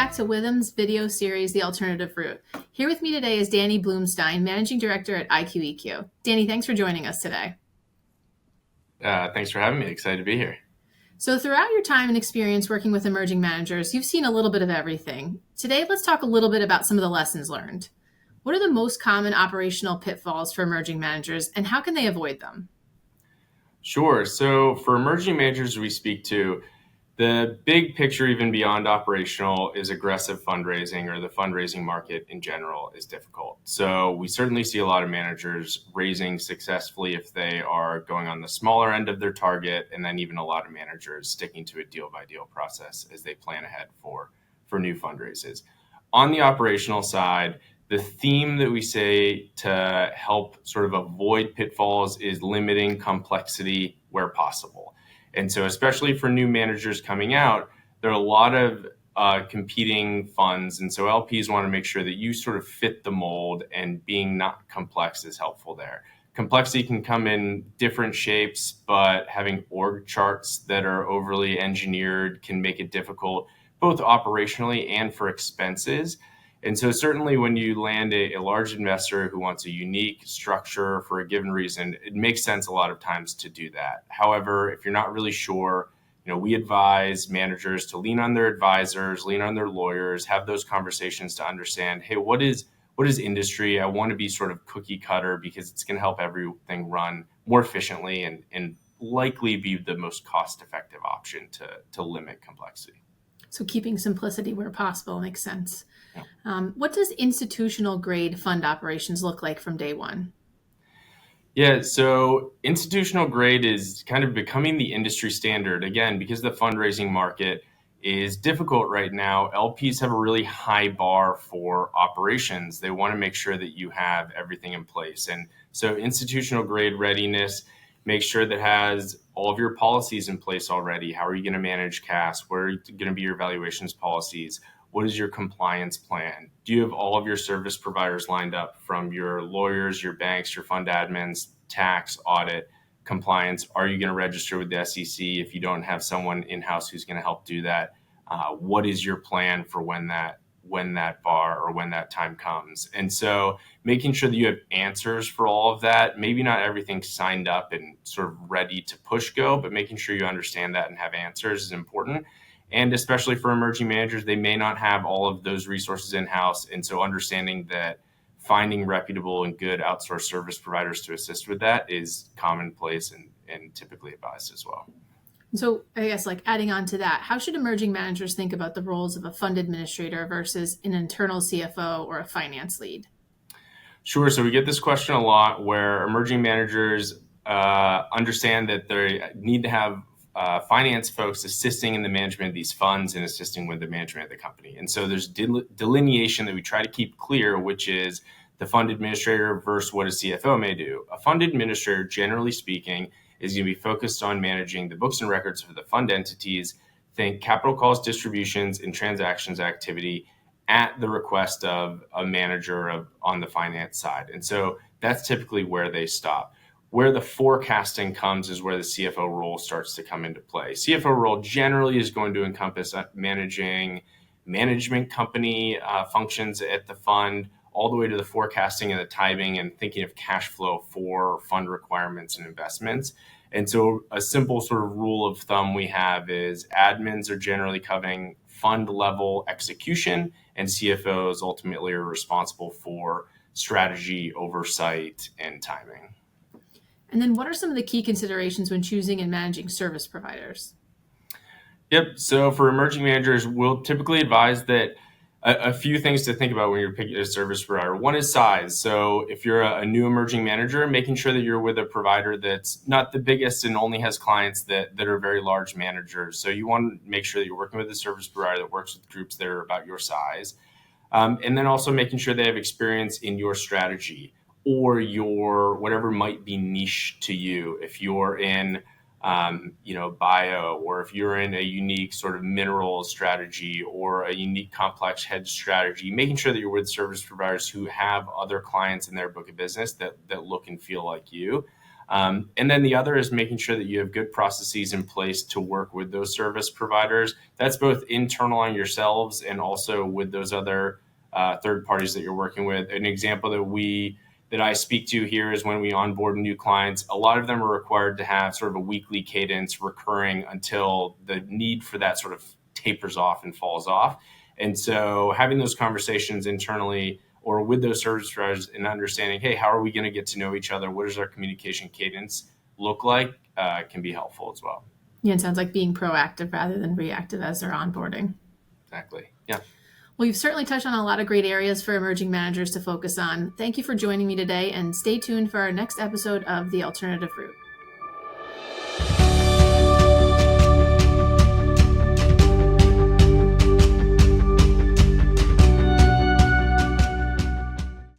back to Withum's video series, The Alternative Route. Here with me today is Danny Bloomstein, Managing Director at IQEQ. Danny, thanks for joining us today. Thanks for having me. Excited to be here. So throughout your time and experience working with emerging managers, you've seen a little bit of everything. Today, let's talk a little bit about some of the lessons learned. What are the most common operational pitfalls for emerging managers, and how can they avoid them? Sure. So for emerging managers we speak to, the big picture, even beyond operational, is aggressive fundraising, or the fundraising market in general is difficult. So we certainly see a lot of managers raising successfully if they are going on the smaller end of their target, and then even a lot of managers sticking to a deal by deal process as they plan ahead for new fundraisers. On the operational side, the theme that we say to help sort of avoid pitfalls is limiting complexity where possible. And so especially for new managers coming out, there are a lot of competing funds. And so LPs want to make sure that you sort of fit the mold, and being not complex is helpful there. Complexity can come in different shapes, but having org charts that are overly engineered can make it difficult, both operationally and for expenses. And so certainly when you land a large investor who wants a unique structure for a given reason, it makes sense a lot of times to do that. However, if you're not really sure, we advise managers to lean on their advisors, lean on their lawyers, have those conversations to understand, hey, what is industry? I want to be sort of cookie cutter because it's going to help everything run more efficiently and likely be the most cost-effective option to limit complexity. So keeping simplicity where possible makes sense. Yeah. What does institutional grade fund operations look like from day one? Yeah, so institutional grade is kind of becoming the industry standard. Again, because the fundraising market is difficult right now, LPs have a really high bar for operations. They want to make sure that you have everything in place. And so institutional grade readiness makes sure that has all of your policies in place already. How are you going to manage cash? Where are going to be your valuations policies? What is your compliance plan? Do you have all of your service providers lined up, from your lawyers, your banks, your fund admins, tax, audit, compliance? Are you going to register with the SEC if you don't have someone in-house who's going to help do that? What is your plan for when that bar or when that time comes? And so making sure that you have answers for all of that, maybe not everything signed up and sort of ready to push go, but making sure you understand that and have answers is important. And especially for emerging managers, they may not have all of those resources in-house. And so understanding that finding reputable and good outsourced service providers to assist with that is commonplace and typically advised as well. So I guess, like, adding on to that, how should emerging managers think about the roles of a fund administrator versus an internal CFO or a finance lead? Sure. So we get this question a lot, where emerging managers understand that they need to have finance folks assisting in the management of these funds and assisting with the management of the company. And so there's delineation that we try to keep clear, which is the fund administrator versus what a CFO may do. A fund administrator, generally speaking, is going to be focused on managing the books and records for the fund entities. Think capital calls, distributions, and transactions activity at the request of a manager on the finance side. And so that's typically where they stop. Where the forecasting comes is where the CFO role starts to come into play. CFO role generally is going to encompass managing management company functions at the fund, all the way to the forecasting and the timing and thinking of cash flow for fund requirements and investments. And so a simple sort of rule of thumb we have is admins are generally covering fund level execution, and CFOs ultimately are responsible for strategy, oversight, and timing. And then what are some of the key considerations when choosing and managing service providers? Yep. So for emerging managers, we'll typically advise that a few things to think about when you're picking a service provider. One is size. So if you're a new emerging manager, making sure that you're with a provider that's not the biggest and only has clients that are very large managers. So you want to make sure that you're working with a service provider that works with groups that are about your size. And then also making sure they have experience in your strategy or your whatever might be niche to you. If you're in bio, or if you're in a unique sort of mineral strategy or a unique complex hedge strategy, making sure that you're with service providers who have other clients in their book of business that look and feel like you. And then the other is making sure that you have good processes in place to work with those service providers. That's both internal on yourselves and also with those other third parties that you're working with. An example that I speak to here is when we onboard new clients, a lot of them are required to have sort of a weekly cadence recurring until the need for that sort of tapers off and falls off. And so having those conversations internally or with those service providers and understanding, hey, how are we going to get to know each other? What does our communication cadence look like? Can be helpful as well. Yeah, it sounds like being proactive rather than reactive as they're onboarding. Exactly. Yeah. Well, you've certainly touched on a lot of great areas for emerging managers to focus on. Thank you for joining me today, and stay tuned for our next episode of The Alternative Route.